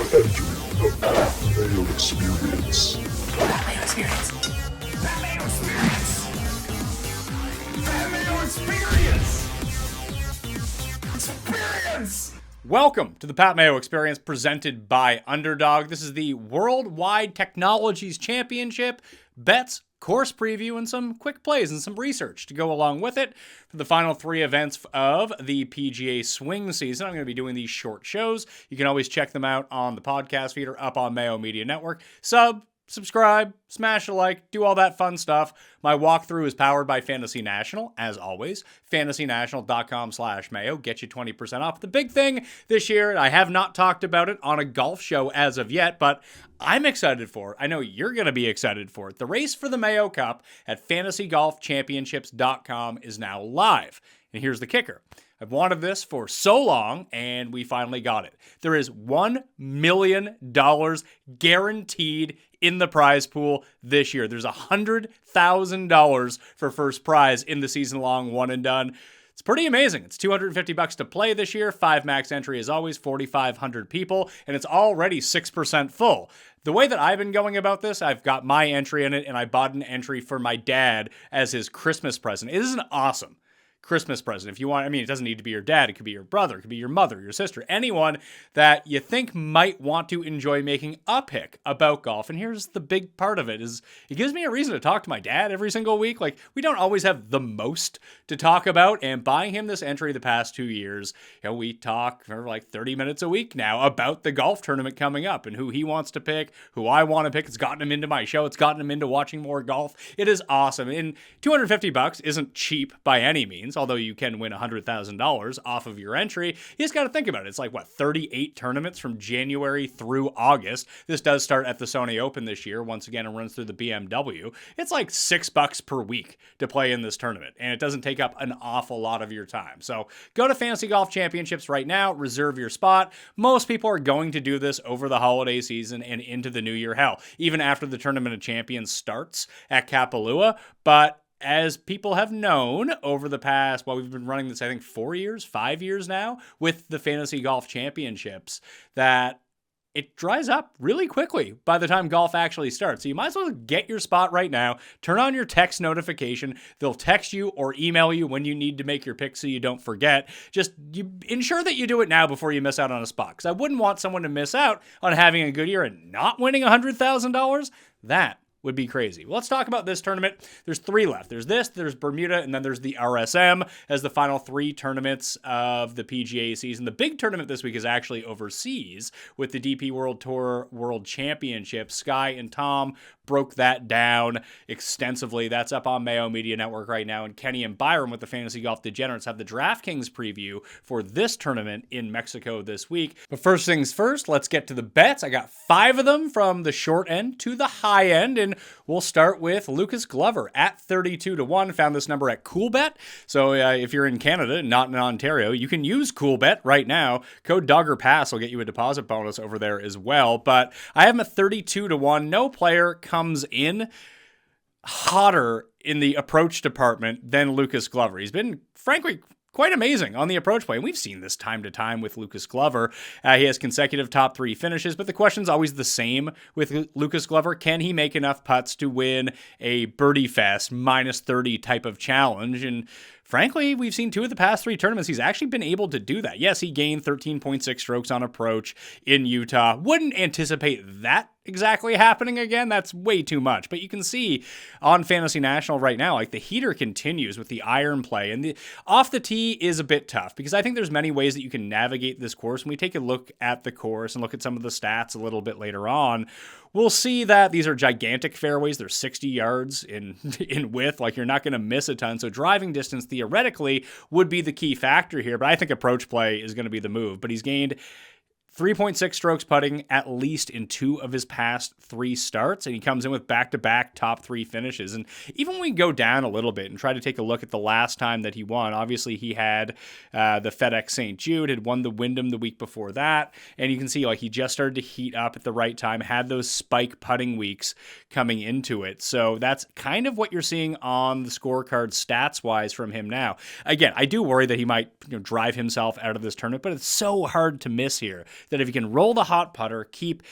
The Mayo Experience. Mayo Experience. Mayo Experience. Mayo Experience. Experience. Welcome to the Pat Mayo Experience presented by Underdog. This is the Worldwide Technologies Championship. Bets, course preview, and some quick plays and some research to go along with it. For the final three events of the PGA swing season, I'm going to be doing these short shows. You can always check them out on the podcast feed or up on Mayo Media Network. Subscribe, smash a like, do all that fun stuff. My walkthrough is powered by Fantasy National, as always. FantasyNational.com/Mayo. Get you 20% off. The big thing this year, I have not talked about it on a golf show as of yet, but I'm excited for it. I know you're going to be excited for it. The race for the Mayo Cup at FantasyGolfChampionships.com is now live. And here's the kicker. I've wanted this for so long, and we finally got it. There is $1 million guaranteed in the prize pool this year. There's $100,000 for first prize in the season-long one and done. It's pretty amazing. It's $250 to play this year. 5 max entry as always, 4,500 people, and it's already 6% full. The way that I've been going about this, I've got my entry in it, and I bought an entry for my dad as his Christmas present. It is an awesome Christmas present. If you want, it doesn't need to be your dad. It could be your brother. It could be your mother, your sister, anyone that you think might want to enjoy making a pick about golf. And here's the big part of it is it gives me a reason to talk to my dad every single week. Like, we don't always have the most to talk about, and buying him this entry the past 2 years, we talk for like 30 minutes a week now about the golf tournament coming up and who he wants to pick, who I want to pick. It's gotten him into my show. It's gotten him into watching more golf. It is awesome. And $250 isn't cheap by any means, although you can win $100,000 off of your entry. You just got to think about it. It's like, 38 tournaments from January through August. This does start at the Sony Open this year. Once again, it runs through the BMW. It's like $6 per week to play in this tournament, and it doesn't take up an awful lot of your time. So go to Fantasy Golf Championships right now, reserve your spot. Most people are going to do this over the holiday season and into the new year. Hell, even after the Tournament of Champions starts at Kapalua, but as people have known over the past, we've been running this, I think, 5 years now with the Fantasy Golf Championships, that it dries up really quickly by the time golf actually starts. So you might as well get your spot right now. Turn on your text notification. They'll text you or email you when you need to make your pick so you don't forget. Just ensure that you do it now before you miss out on a spot, because I wouldn't want someone to miss out on having a good year and not winning $100,000. That would be crazy. Well, let's talk about this tournament. There's 3 left. There's this, there's Bermuda, and then there's the RSM as the final 3 tournaments of the PGA season. The big tournament this week is actually overseas with the DP World Tour World Championship. Sky and Tom broke that down extensively. That's up on Mayo Media Network right now. And Kenny and Byron with the Fantasy Golf Degenerates have the DraftKings preview for this tournament in Mexico this week. But first things first, let's get to the bets. I got 5 of them from the short end to the high end, and we'll start with Lucas Glover at 32-1. Found this number at CoolBet. So if you're in Canada, not in Ontario, you can use CoolBet right now. Code DoggerPass will get you a deposit bonus over there as well. But I have him at 32-1. No player comes in hotter in the approach department than Lucas Glover. He's been, frankly, quite amazing on the approach play, and we've seen this time to time with Lucas Glover. He has consecutive top 3 finishes, but the question's always the same with Lucas Glover. Can he make enough putts to win a birdie fest -30 type of challenge? And frankly, we've seen 2 of the past 3 tournaments. He's actually been able to do that. Yes, he gained 13.6 strokes on approach in Utah. Wouldn't anticipate that exactly happening again. That's way too much. But you can see on Fantasy National right now, like, the heater continues with the iron play. And the off the tee is a bit tough, because I think there's many ways that you can navigate this course. When we take a look at the course and look at some of the stats a little bit later on, we'll see that these are gigantic fairways. They're 60 yards in width. Like, you're not going to miss a ton. So driving distance theoretically would be the key factor here. But I think approach play is going to be the move. But he's gained 3.6 strokes putting at least in 2 of his past 3 starts, and he comes in with back-to-back top 3 finishes. And even when we go down a little bit and try to take a look at the last time that he won, obviously he had the FedEx St. Jude, had won the Wyndham the week before that, and you can see, like, he just started to heat up at the right time, had those spike putting weeks coming into it. So that's kind of what you're seeing on the scorecard stats-wise from him now. Again, I do worry that he might drive himself out of this tournament, but it's so hard to miss here. that if he can roll the hot putter, keep,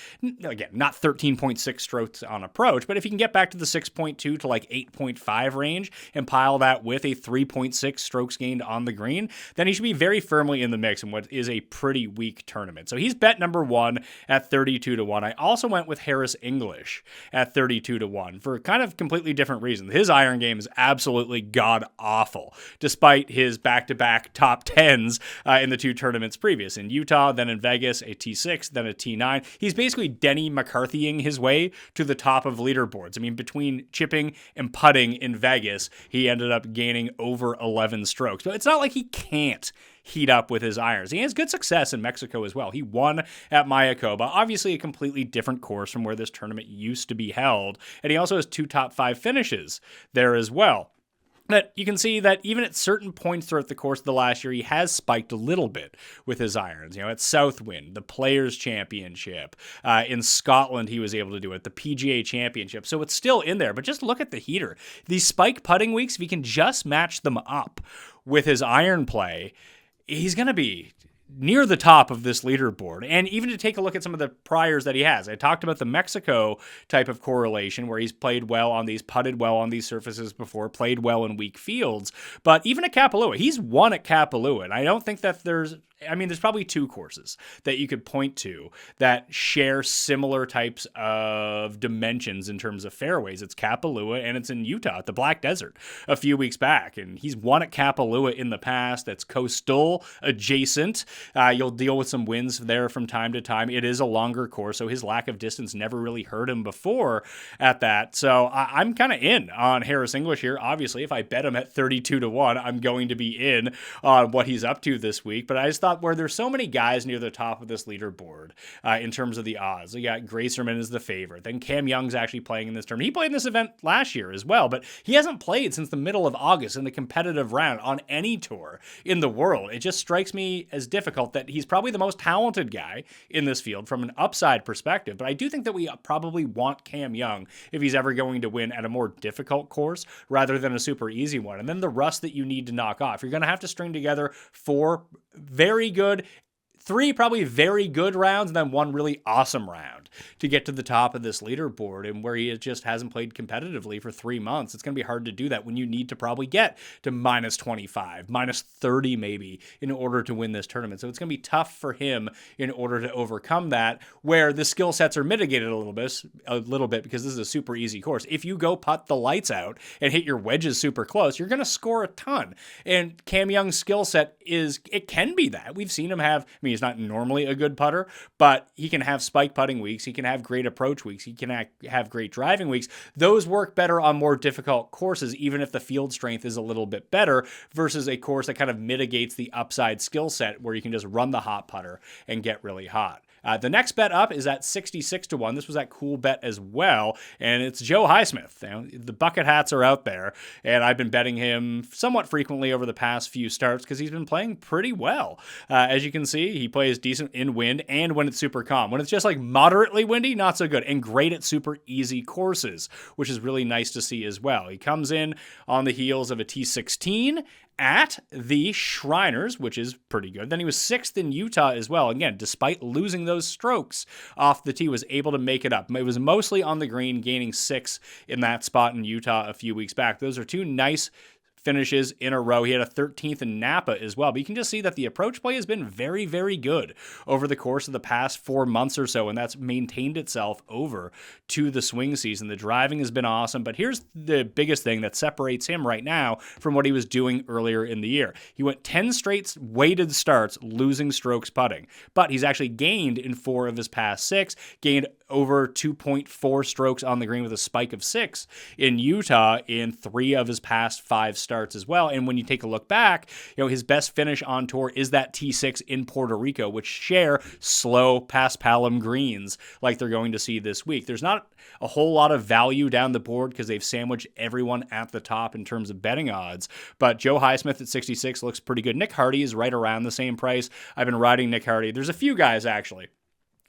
again, not 13.6 strokes on approach, but if he can get back to the 6.2 to like 8.5 range and pile that with a 3.6 strokes gained on the green, then he should be very firmly in the mix in what is a pretty weak tournament. So he's bet number one at 32 to 1. I also went with Harris English at 32 to 1 for kind of completely different reasons. His iron game is absolutely god awful, despite his back-to-back top 10s in the two tournaments previous. In Utah, then in Vegas, a T6, then a T9. He's basically Denny McCarthying his way to the top of leaderboards. I mean, between chipping and putting in Vegas, he ended up gaining over 11 strokes. But it's not like he can't heat up with his irons. He has good success in Mexico as well. He won at Mayo, obviously a completely different course from where this tournament used to be held. And he also has 2 top 5 finishes there as well. But you can see that even at certain points throughout the course of the last year, he has spiked a little bit with his irons. You know, at Southwind, the Players' Championship. In Scotland, he was able to do it. The PGA Championship. So it's still in there. But just look at the heater. These spike putting weeks, if he can just match them up with his iron play, he's going to be near the top of this leaderboard. And even to take a look at some of the priors that he has. I talked about the Mexico type of correlation where he's played well on these, putted well on these surfaces before, played well in weak fields. But even at Kapalua, he's won at Kapalua. And I don't think that there's probably 2 courses that you could point to that share similar types of dimensions in terms of fairways. It's Kapalua and it's in Utah at the Black Desert a few weeks back. And he's won at Kapalua in the past. That's coastal adjacent. You'll deal with some winds there from time to time. It is a longer course, so his lack of distance never really hurt him before at that. So I'm kind of in on Harris English here. Obviously, if I bet him at 32 to 1, I'm going to be in on what he's up to this week. But I just thought where there's so many guys near the top of this leaderboard in terms of the odds. We got Gracerman as the favorite. Then Cam Young's actually playing in this tournament. He played in this event last year as well, but he hasn't played since the middle of August in the competitive round on any tour in the world. It just strikes me as difficult that he's probably the most talented guy in this field from an upside perspective. But I do think that we probably want Cam Young if he's ever going to win at a more difficult course rather than a super easy one. And then the rust that you need to knock off. You're going to have to string together 4 very good, 3 probably very good rounds, and then 1 really awesome round to get to the top of this leaderboard. And where he just hasn't played competitively for 3 months, it's going to be hard to do that when you need to probably get to minus 25, minus 30 maybe in order to win this tournament. So it's going to be tough for him in order to overcome that, where the skill sets are mitigated a little bit because this is a super easy course. If you go putt the lights out and hit your wedges super close, you're going to score a ton. And Cam Young's skill set it can be that. We've seen him have, he's not normally a good putter, but he can have spike putting weeks. He can have great approach weeks. He can have great driving weeks. Those work better on more difficult courses, even if the field strength is a little bit better versus a course that kind of mitigates the upside skill set where you can just run the hot putter and get really hot. The next bet up is at 66 to 1. This was at Cool Bet as well, and it's Joe Highsmith. You know, the bucket hats are out there, and I've been betting him somewhat frequently over the past few starts because he's been playing pretty well. As you can see, he plays decent in wind and when it's super calm. When it's just like moderately windy, not so good, and great at super easy courses, which is really nice to see as well. He comes in on the heels of a T16 at the Shriners, which is pretty good. Then he was 6th in Utah as well. Again, despite losing those strokes off the tee, was able to make it up. It was mostly on the green, gaining 6 in that spot in Utah a few weeks back. Those are 2 nice finishes in a row. He had a 13th in Napa as well. But you can just see that the approach play has been very, very good over the course of the past 4 months or so, and that's maintained itself over to the swing season. The driving has been awesome, but here's the biggest thing that separates him right now from what he was doing earlier in the year. He went 10 straight weighted starts losing strokes putting, but he's actually gained in 4 of his past 6, gained over 2.4 strokes on the green with a spike of 6 in Utah in 3 of his past 5 starts as well. And when you take a look back, his best finish on tour is that T6 in Puerto Rico, which share slow paspalum greens like they're going to see this week. There's not a whole lot of value down the board because they've sandwiched everyone at the top in terms of betting odds. But Joe Highsmith at 66 looks pretty good. Nick Hardy is right around the same price. I've been riding Nick Hardy. There's a few guys actually.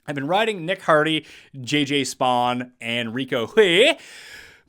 I've been riding Nick Hardy, JJ Spawn, and Rico Hui.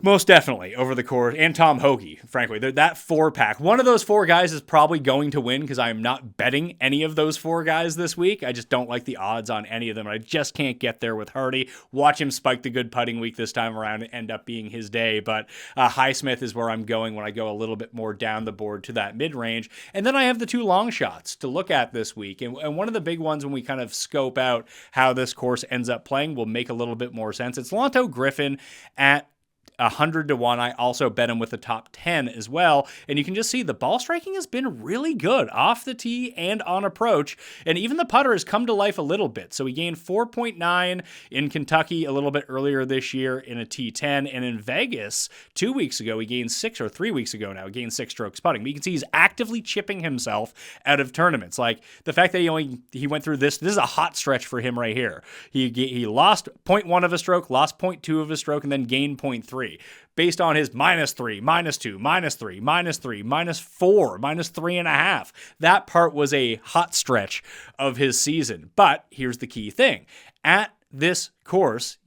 Most definitely over the course, and Tom Hoagie, frankly. That 4-pack. One of those 4 guys is probably going to win because I am not betting any of those 4 guys this week. I just don't like the odds on any of them. I just can't get there with Hardy. Watch him spike the good putting week this time around and end up being his day. But Highsmith is where I'm going when I go a little bit more down the board to that mid-range. And then I have the 2 long shots to look at this week. And one of the big ones when we kind of scope out how this course ends up playing will make a little bit more sense. It's Lanto Griffin at 100 to 1. I also bet him with the top 10 as well. And you can just see the ball striking has been really good off the tee and on approach. And even the putter has come to life a little bit. So he gained 4.9 in Kentucky a little bit earlier this year in a T10. And in Vegas 2 weeks ago, he gained 6, or 3 weeks ago now, he gained 6 strokes putting. But you can see he's actively chipping himself out of tournaments. Like the fact that he went through this is a hot stretch for him right here. He lost 0.1 of a stroke, lost 0.2 of a stroke, and then gained 0.3. Based on his -3, -2, -3, -3, -4, -3.5. That part was a hot stretch of his season. But here's the key thing. At this course,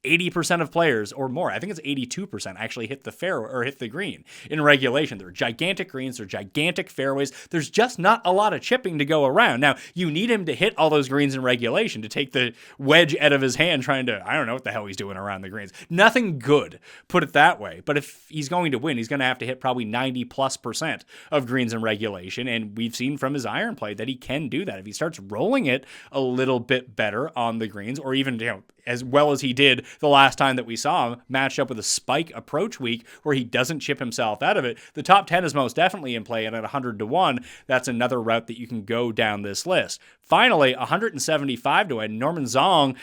80% of players or more, I think it's 82%, actually hit the fairway or hit the green in regulation. They're gigantic greens, they're gigantic fairways. There's just not a lot of chipping to go around. Now, you need him to hit all those greens in regulation to take the wedge out of his hand trying to, I don't know what the hell he's doing around the greens. Nothing good, put it that way. But if he's going to win, he's going to have to hit probably 90+% of greens in regulation. And we've seen from his iron play that he can do that. If he starts rolling it a little bit better on the greens, or even, as well as he did the last time that we saw him, matched up with a spike approach week where he doesn't chip himself out of it, the top 10 is most definitely in play. And at 100 to 1, that's another route that you can go down this list. Finally, 175 to 1, Norman Xiong,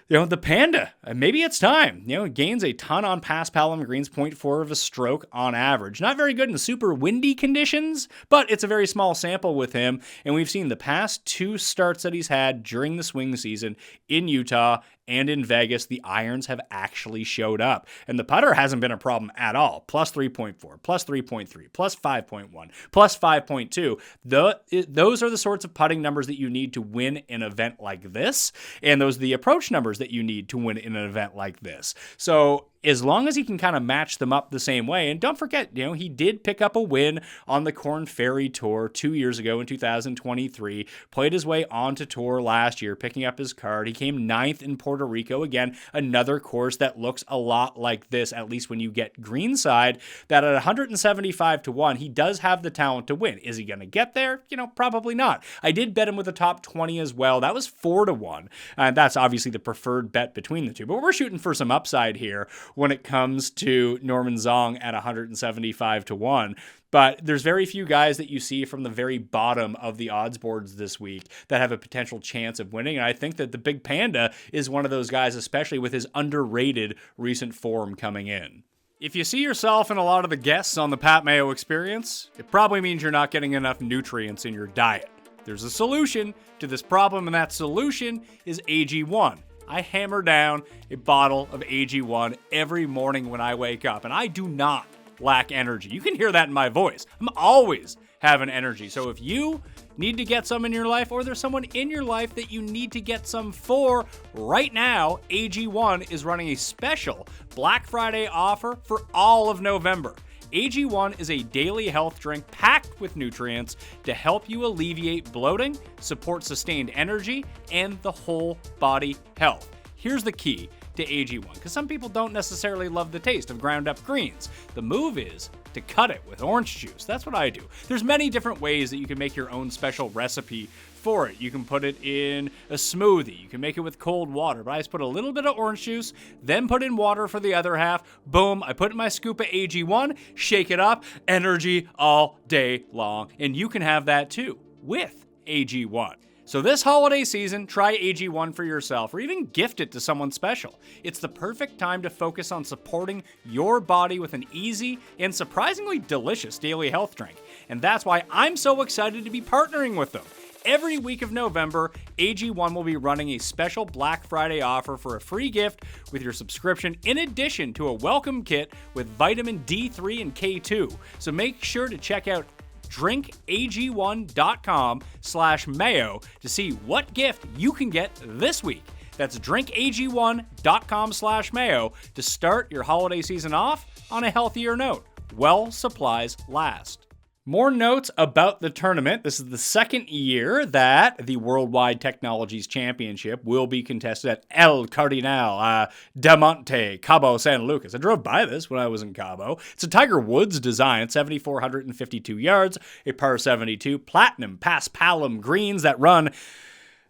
the Panda, maybe it's time. Gains a ton on pass palom greens, 0.4 of a stroke on average. Not very good in super windy conditions, but it's a very small sample with him. And we've seen the past 2 starts that he's had during the swing season in Utah and in Vegas, the irons have actually showed up. And the putter hasn't been a problem at all. Plus 3.4, plus 3.3, plus 5.1, plus 5.2. Those are the sorts of putting numbers that you need to win an event like this. And those are the approach numbers that you need to win in an event like this. So as long as he can kind of match them up the same way, and don't forget, he did pick up a win on the Korn Ferry Tour 2 years ago in 2023, played his way onto tour last year, picking up his card. He came 9th in Puerto Rico. Again, another course that looks a lot like this, at least when you get greenside, that at 175 to 1, he does have the talent to win. Is he going to get there? Probably not. I did bet him with the top 20 as well. That was 4 to 1. And that's obviously the preferred bet between the two, but we're shooting for some upside here when it comes to Norman Xiong at 175 to 1. But there's very few guys that you see from the very bottom of the odds boards this week that have a potential chance of winning. And I think that the Big Panda is one of those guys, especially with his underrated recent form coming in. If you see yourself in a lot of the guests on the Pat Mayo Experience, it probably means you're not getting enough nutrients in your diet. There's a solution to this problem, and that solution is AG1. I hammer down a bottle of AG1 every morning when I wake up, and I do not lack energy. You can hear that in my voice. I'm always having energy. So if you need to get some in your life, or there's someone in your life that you need to get some for, right now, AG1 is running a special Black Friday offer for all of November. AG1 is a daily health drink packed with nutrients to help you alleviate bloating, support sustained energy, and the whole body health. Here's the key to AG1, because some people don't necessarily love the taste of ground up greens. The move is to cut it with orange juice. That's what I do. There's many different ways that you can make your own special recipe for it. You can put it in a smoothie. You can make it with cold water. But I just put a little bit of orange juice, then put in water for the other half. Boom, I put in my scoop of AG1, shake it up, energy all day long. And you can have that too with AG1. So this holiday season, try AG1 for yourself, or even gift it to someone special. It's the perfect time to focus on supporting your body with an easy and surprisingly delicious daily health drink. And that's why I'm so excited to be partnering with them. Every week of November, AG1 will be running a special Black Friday offer for a free gift with your subscription, in addition to a welcome kit with vitamin D3 and K2. So make sure to check out drinkag1.com/mayo to see what gift you can get this week. That's drinkag1.com/Mayo to start your holiday season off on a healthier note. Well, supplies last. More notes about the tournament. This is the second year that the Worldwide Technologies Championship will be contested at El Cardinal de Monte, Cabo San Lucas. I drove by this when I was in Cabo. It's a Tiger Woods design, 7,452 yards, a par 72, platinum paspalum greens that run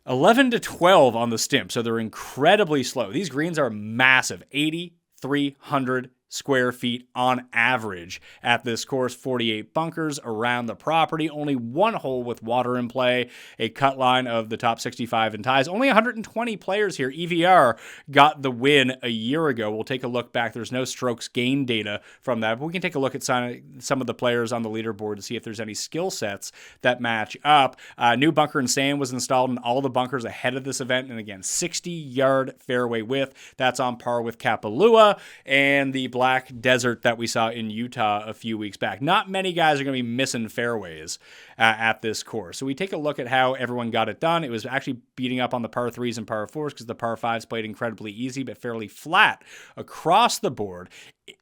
11 to 12 on the stimp, so they're incredibly slow. These greens are massive, 8,300 square feet on average at this course, 48 bunkers around the property, only one hole with water in play, a cut line of the top 65 in ties, only 120 players here. EVR got the win a year ago. We'll take a look back. There's no strokes gain data from that, but we can take a look at some of the players on the leaderboard to see if there's any skill sets that match up. New bunker and sand was installed in all the bunkers ahead of this event, and again, 60-yard fairway width. That's on par with Kapalua and the Black Desert that we saw in Utah a few weeks back. Not many guys are going to be missing fairways at this course. So we take a look at how everyone got it done. It was actually beating up on the par 3s and par 4s because the par 5s played incredibly easy but fairly flat across the board.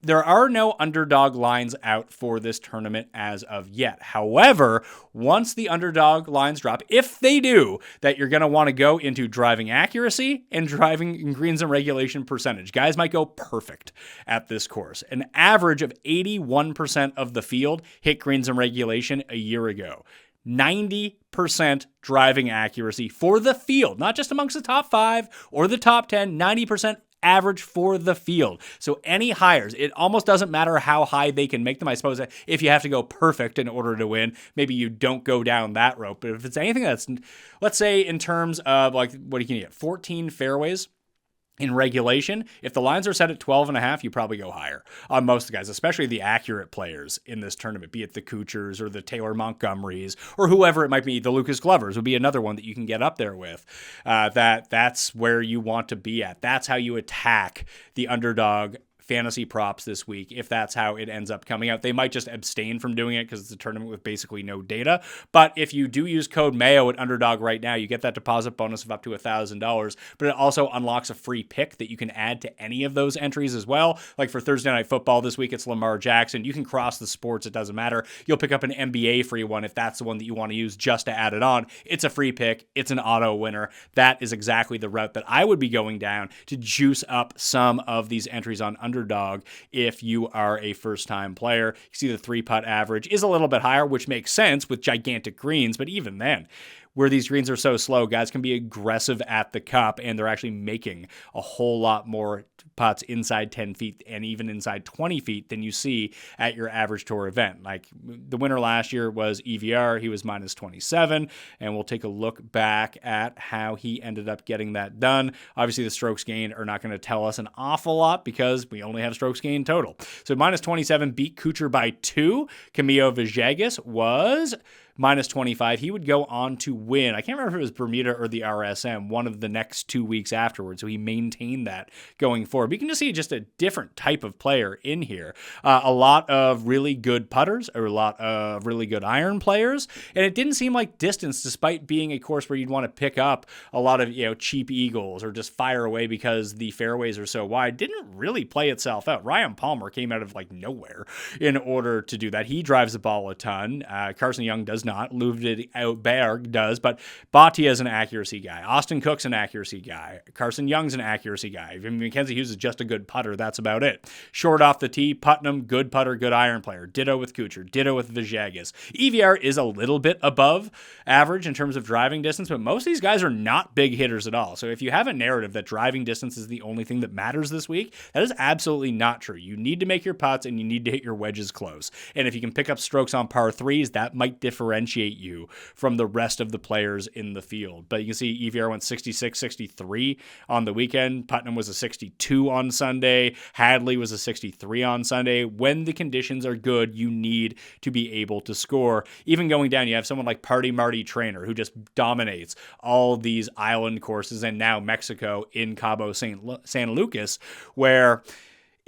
There are no underdog lines out for this tournament as of yet. However, once the underdog lines drop, if they do, that you're going to want to go into driving accuracy and driving greens and regulation percentage. Guys might go perfect at this course. An average of 81% of the field hit greens and regulation a year ago. 90% driving accuracy for the field, not just amongst the top 5 or the top 10, 90% average for the field. So any hires, it almost doesn't matter how high they can make them. I suppose if you have to go perfect in order to win, maybe you don't go down that rope. But if it's anything that's, let's say in terms of like, what you can get, 14 fairways in regulation, if the lines are set at 12.5, you probably go higher on most of the guys, especially the accurate players in this tournament, be it the Kuchers or the Taylor Montgomerys or whoever it might be. The Lucas Glovers would be another one that you can get up there with. That's where you want to be at. That's how you attack the underdog fantasy props this week, if that's how it ends up coming out. They might just abstain from doing it because it's a tournament with basically no data. But if you do use code Mayo at Underdog right now, you get that deposit bonus of up to $1,000. But it also unlocks a free pick that you can add to any of those entries as well. Like for Thursday Night Football this week, it's Lamar Jackson. You can cross the sports. It doesn't matter. You'll pick up an NBA free one if that's the one that you want to use just to add it on. It's a free pick. It's an auto winner. That is exactly the route that I would be going down to juice up some of these entries on Underdog if you are a first-time player. You see the 3-putt average is a little bit higher, which makes sense with gigantic greens, but even then, where these greens are so slow, guys can be aggressive at the cup, and they're actually making a whole lot more putts inside 10 feet and even inside 20 feet than you see at your average tour event. Like the winner last year was EVR. He was minus 27, and we'll take a look back at how he ended up getting that done. Obviously, the strokes gained are not going to tell us an awful lot because we only have strokes gained total. So minus 27 beat Kuchar by 2. Camilo Villegas was minus 25. He would go on to win. I can't remember if it was Bermuda or the RSM, one of the next 2 weeks afterwards. So he maintained that going forward. But you can just see just a different type of player in here. A lot of really good putters, or a lot of really good iron players. And it didn't seem like distance, despite being a course where you'd want to pick up a lot of, cheap eagles or just fire away because the fairways are so wide, didn't really play itself out. Ryan Palmer came out of like nowhere in order to do that. He drives the ball a ton. Carson Young does not. Ludwig Outberg does, but Bhatia is an accuracy guy. Austin Cook's an accuracy guy. Carson Young's an accuracy guy. Mackenzie Hughes is just a good putter. That's about it. Short off the tee, Putnam, good putter, good iron player. Ditto with Kuchar. Ditto with Villegas. EVR is a little bit above average in terms of driving distance, but most of these guys are not big hitters at all. So if you have a narrative that driving distance is the only thing that matters this week, that is absolutely not true. You need to make your putts and you need to hit your wedges close. And if you can pick up strokes on par 3s, that might differentiate you from the rest of the players in the field. But you can see EVR went 66, 63 on the weekend. Putnam was a 62 on Sunday. Hadley was a 63 on Sunday. When the conditions are good, you need to be able to score. Even going down, you have someone like Party Marty Trainer, who just dominates all these island courses, and now Mexico in Cabo San Lucas, where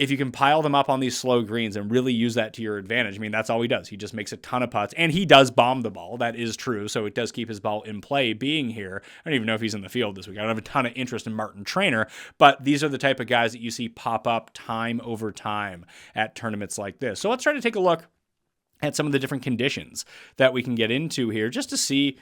if you can pile them up on these slow greens and really use that to your advantage, I mean, that's all he does. He just makes a ton of putts, and he does bomb the ball. That is true, so it does keep his ball in play being here. I don't even know if he's in the field this week. I don't have a ton of interest in Martin Trainer, but these are the type of guys that you see pop up time over time at tournaments like this. So let's try to take a look at some of the different conditions that we can get into here just to see,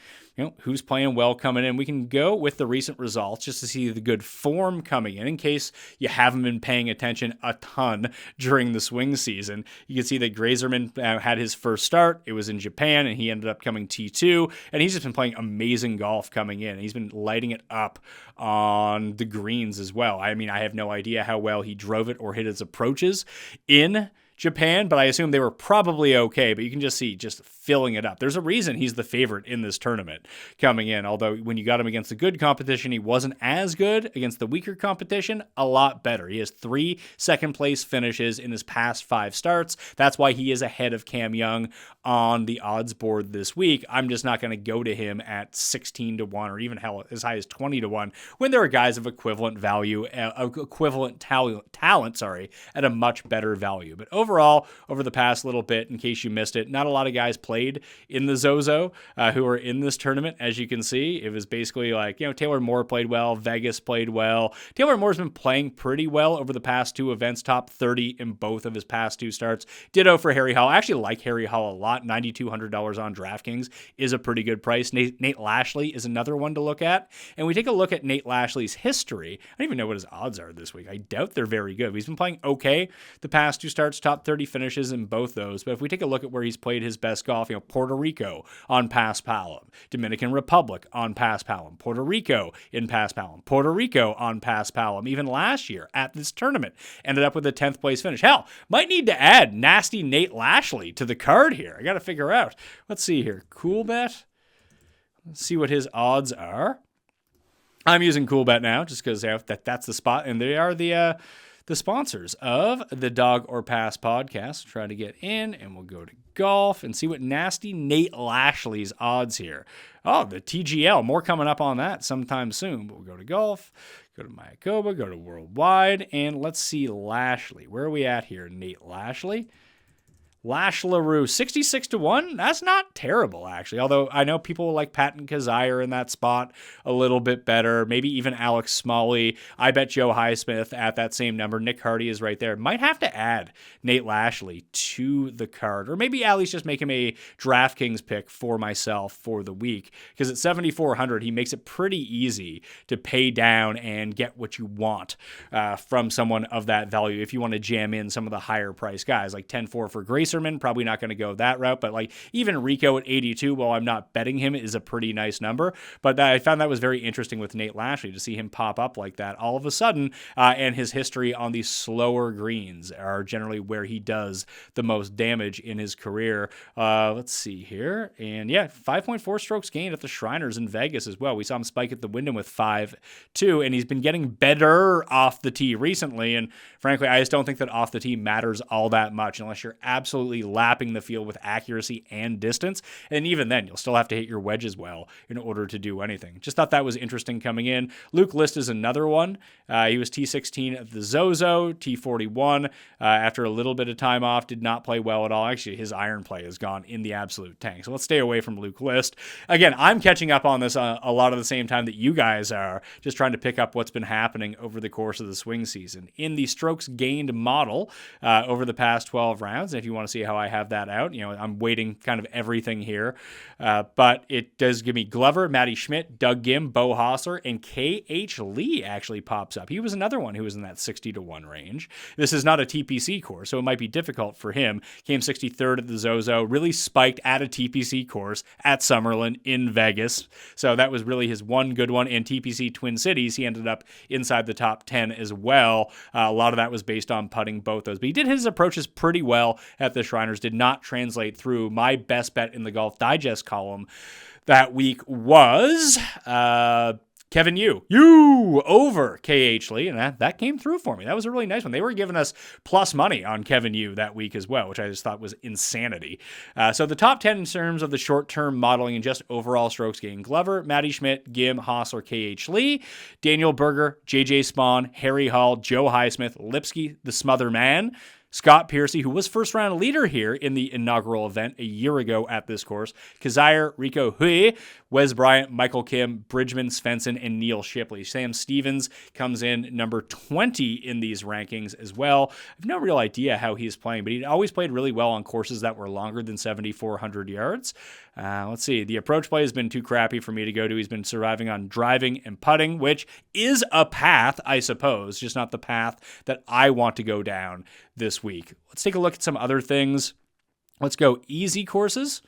who's playing well coming in. We can go with the recent results just to see the good form coming in case you haven't been paying attention a ton during the swing season. You can see that Grazerman had his first start. It was in Japan, and he ended up coming T2, and he's just been playing amazing golf coming in. He's been lighting it up on the greens as well. I mean, I have no idea how well he drove it or hit his approaches in Japan, but I assume they were probably okay, but you can just see just filling it up. There's a reason he's the favorite in this tournament coming in, although when you got him against the good competition, he wasn't as good. Against the weaker competition, a lot better. He has 3 second-place finishes in his past 5 starts. That's why he is ahead of Cam Young on the odds board this week. I'm just not going to go to him at 16-1 or even hell as high as 20-1 when there are guys of equivalent value, equivalent talent, at a much better value. But overall, over the past little bit, in case you missed it, not a lot of guys played in the Zozo who are in this tournament. As you can see, it was basically like, Taylor Moore played well, Vegas played well. Taylor Moore's been playing pretty well over the past 2 events, top 30 in both of his past 2 starts. Ditto for Harry Hall. I actually like Harry Hall a lot. $9,200 on DraftKings is a pretty good price. Nate Lashley is another one to look at. And we take a look at Nate Lashley's history. I don't even know what his odds are this week. I doubt they're very good. He's been playing okay the past 2 starts, top 30 finishes in both those. But if we take a look at where he's played his best golf, Puerto Rico on Pass Palom, Dominican Republic on Pass Palom, Puerto Rico in Pass Palom, Puerto Rico on Pass Palom. Even last year at this tournament, ended up with a 10th place finish. Hell, might need to add nasty Nate Lashley to the card here. I got to figure out. Let's see here. Cool Bet. Let's see what his odds are. I'm using Cool Bet now just because that's the spot, and they are the sponsors of the Dog or Pass podcast. Try to get in, and we'll go to golf and see what nasty Nate Lashley's odds here. Oh, the TGL. More coming up on that sometime soon. But we'll go to golf, go to Mayakoba, go to Worldwide, and let's see Lashley. Where are we at here, Nate Lashley? Lash LaRue, 66-1. That's not terrible, actually. Although I know people like Patton Kazire in that spot a little bit better. Maybe even Alex Smalley. I bet Joe Highsmith at that same number. Nick Hardy is right there. Might have to add Nate Lashley to the card. Or maybe at least just make him a DraftKings pick for myself for the week. Because at 7,400, he makes it pretty easy to pay down and get what you want from someone of that value. If you want to jam in some of the higher price guys, like 10-4 for Gracerman, probably not going to go that route, but like even Rico at 82, while I'm not betting him, is a pretty nice number. But I found that was very interesting with Nate Lashley to see him pop up like that all of a sudden, and his history on these slower greens are generally where he does the most damage in his career. Let's see here, and yeah, 5.4 strokes gained at the Shriners in Vegas as well. We saw him spike at the Wyndham with 5.2, and he's been getting better off the tee recently, and frankly, I just don't think that off the tee matters all that much unless you're absolutely lapping the field with accuracy and distance. And even then, you'll still have to hit your wedges well in order to do anything. Just thought that was interesting coming in. Luke List is another one. He was T16 at the Zozo, T41. After a little bit of time off, did not play well at all. Actually, his iron play has gone in the absolute tank. So let's stay away from Luke List. Again, I'm catching up on this a lot of the same time that you guys are, just trying to pick up what's been happening over the course of the swing season. In the strokes gained model over the past 12 rounds, and if you want to see how I have that out, I'm weighting kind of everything here, but it does give me Glover, Matty Schmidt, Doug Gim, Bo Hosser, and K.H. Lee actually pops up. He was another one who was in that 60-1 range. This is not a TPC course, so it might be difficult for him. Came 63rd at the Zozo, really spiked at a TPC course at Summerlin in Vegas, so that was really his one good one. And TPC Twin Cities, he ended up inside the top 10 as well. A lot of that was based on putting both those, but he did his approaches pretty well at the Shriners. Did not translate through. My best bet in the Golf Digest column that week was Kevin Yu over KH Lee, and that came through for me. That was a really nice one. They were giving us plus money on Kevin Yu that week as well, which I just thought was insanity. So the top 10 in terms of the short-term modeling and just overall strokes gained: Glover, Matty Schmidt, Gim, Hossler, KH Lee, Daniel Berger, JJ Spawn, Harry Hall, Joe Highsmith, Lipsky, the Smother Man, Scott Piercy, who was first-round leader here in the inaugural event a year ago at this course, Kazire, Rico Hui, Wes Bryant, Michael Kim, Bridgman, Svensson, and Neil Shipley. Sam Stevens comes in number 20 in these rankings as well. I have no real idea how he's playing, but he always played really well on courses that were longer than 7,400 yards. Let's see. The approach play has been too crappy for me to go to. He's been surviving on driving and putting, which is a path, I suppose, just not the path that I want to go down this week. Let's take a look at some other things. Let's go easy courses.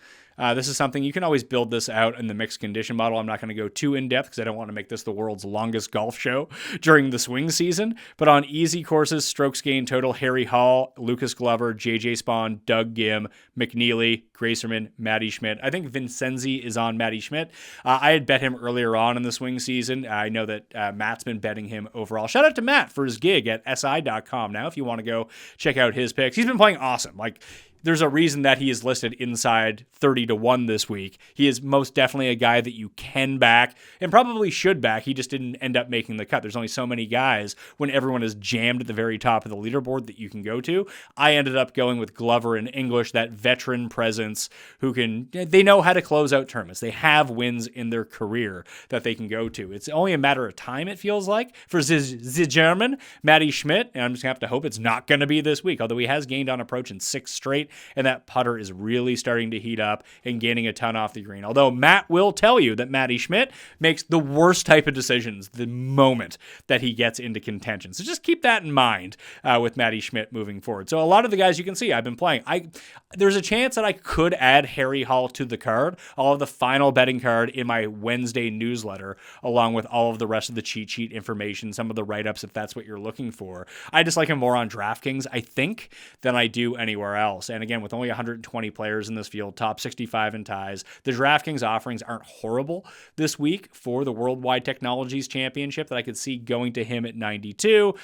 This is something you can always build this out in the mixed condition model. I'm not going to go too in-depth because I don't want to make this the world's longest golf show during the swing season. But on easy courses, strokes gained total: Harry Hall, Lucas Glover, JJ Spawn, Doug Gim, McNeely, Gracerman, Matty Schmidt. I think Vincenzi is on Matty Schmidt. I had bet him earlier on in the swing season. I know that Matt's been betting him overall. Shout out to Matt for his gig at si.com now if you want to go check out his picks. He's been playing awesome. There's a reason that he is listed inside 30-1 this week. He is most definitely a guy that you can back and probably should back. He just didn't end up making the cut. There's only so many guys when everyone is jammed at the very top of the leaderboard that you can go to. I ended up going with Glover and English, that veteran presence they know how to close out tournaments. They have wins in their career that they can go to. It's only a matter of time, it feels like, for the German, Matty Schmidt, and I'm just going to have to hope it's not going to be this week, although he has gained on approach in 6 straight. And that putter is really starting to heat up and gaining a ton off the green. Although Matt will tell you that Matty Schmidt makes the worst type of decisions the moment that he gets into contention. So just keep that in mind with Matty Schmidt moving forward. So a lot of the guys you can see I've been playing. There's a chance that I could add Harry Hall to the card. I'll have the final betting card in my Wednesday newsletter, along with all of the rest of the cheat sheet information, some of the write-ups if that's what you're looking for. I just like him more on DraftKings, I think, than I do anywhere else. And again, with only 120 players in this field, top 65 in ties, the DraftKings offerings aren't horrible this week for the Worldwide Technologies Championship that I could see going to him at 92.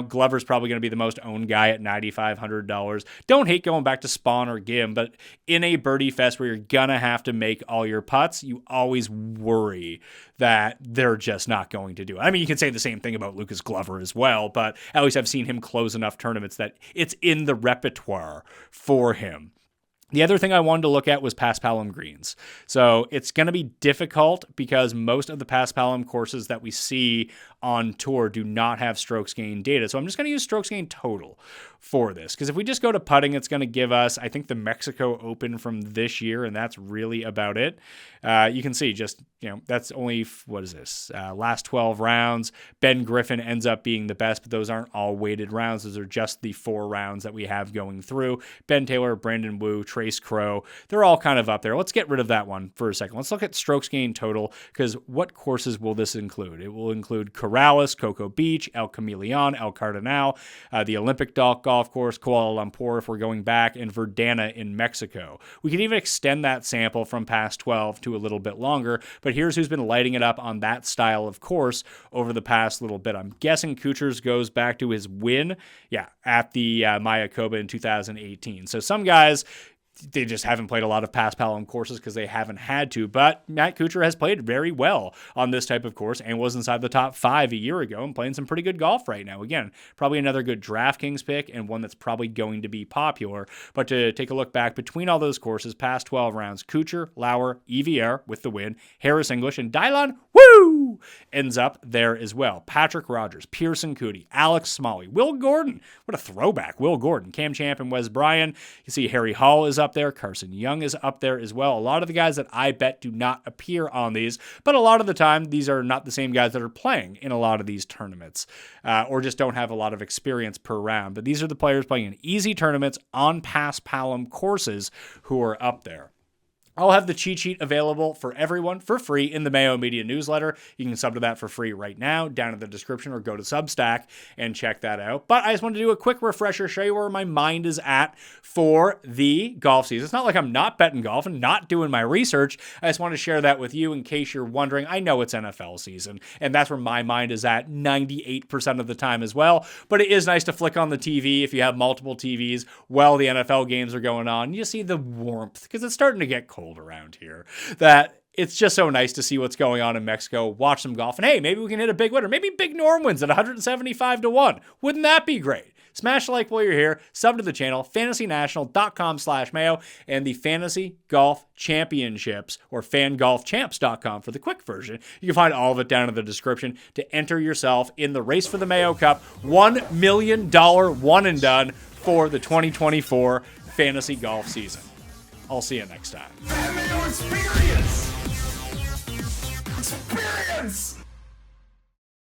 Glover's probably going to be the most owned guy at $9,500. Don't hate going back to Spawn or Gim, but in a birdie fest where you're going to have to make all your putts, you always worry that they're just not going to do it. I mean, you can say the same thing about Lucas Glover as well, but at least I've seen him close enough tournaments that it's in the repertoire for him. The other thing I wanted to look at was Paspalum greens. So it's going to be difficult because most of the Paspalum courses that we see on tour do not have strokes gained data. So I'm just going to use strokes gained total for this. Because if we just go to putting, it's going to give us, I think, the Mexico Open from this year, and that's really about it. You can see just, that's only, last 12 rounds. Ben Griffin ends up being the best, but those aren't all weighted rounds. Those are just the 4 rounds that we have going through. Ben Taylor, Brandon Wu, Trace Crow, they're all kind of up there. Let's get rid of that one for a second. Let's look at strokes gained total, because what courses will this include? It will include Corrales, Cocoa Beach, El Camaleon, El Cardinal, the Olympic Golf Course, Kuala Lumpur if we're going back, and Verdana in Mexico. We can even extend that sample from past 12 to a little bit longer, but here's who's been lighting it up on that style of course over the past little bit. I'm guessing Kuchar's goes back to his win, at the Mayakoba in 2018. So some guys, they just haven't played a lot of Paspalum courses because they haven't had to, but Matt Kuchar has played very well on this type of course and was inside the top 5 a year ago and playing some pretty good golf right now. Again, probably another good DraftKings pick and one that's probably going to be popular. But to take a look back between all those courses, past 12 rounds, Kuchar, Lauer, EVR with the win, Harris English, and Dylan ends up there as well. Patrick Rogers, Pearson Coody, Alex Smalley, Will Gordon. What a throwback, Will Gordon. Cam Champ and Wes Bryan. You see Harry Hall is up there. Carson Young is up there as well. A lot of the guys that I bet do not appear on these, but a lot of the time, these are not the same guys that are playing in a lot of these tournaments or just don't have a lot of experience per round. But these are the players playing in easy tournaments on Paspalum courses who are up there. I'll have the cheat sheet available for everyone for free in the Mayo Media newsletter. You can sub to that for free right now down in the description, or go to Substack and check that out. But I just wanted to do a quick refresher, show you where my mind is at for the golf season. It's not like I'm not betting golf and not doing my research. I just want to share that with you in case you're wondering. I know it's NFL season, and that's where my mind is at 98% of the time as well. But it is nice to flick on the TV if you have multiple TVs while the NFL games are going on. You see the warmth, because it's starting to get cold around here, that it's just so nice to see what's going on in Mexico, watch some golf, and hey, maybe we can hit a big winner. Maybe Big Norm wins at 175 to 1. Wouldn't that be great? Smash a like while you're here, sub to the channel, fantasynational.com/Mayo, and the Fantasy Golf Championships, or fangolfchamps.com for the quick version. You can find all of it down in the description to enter yourself in the race for the Mayo Cup, $1 million one and done for the 2024 fantasy golf season. I'll see you next time. Mayo experience! Experience!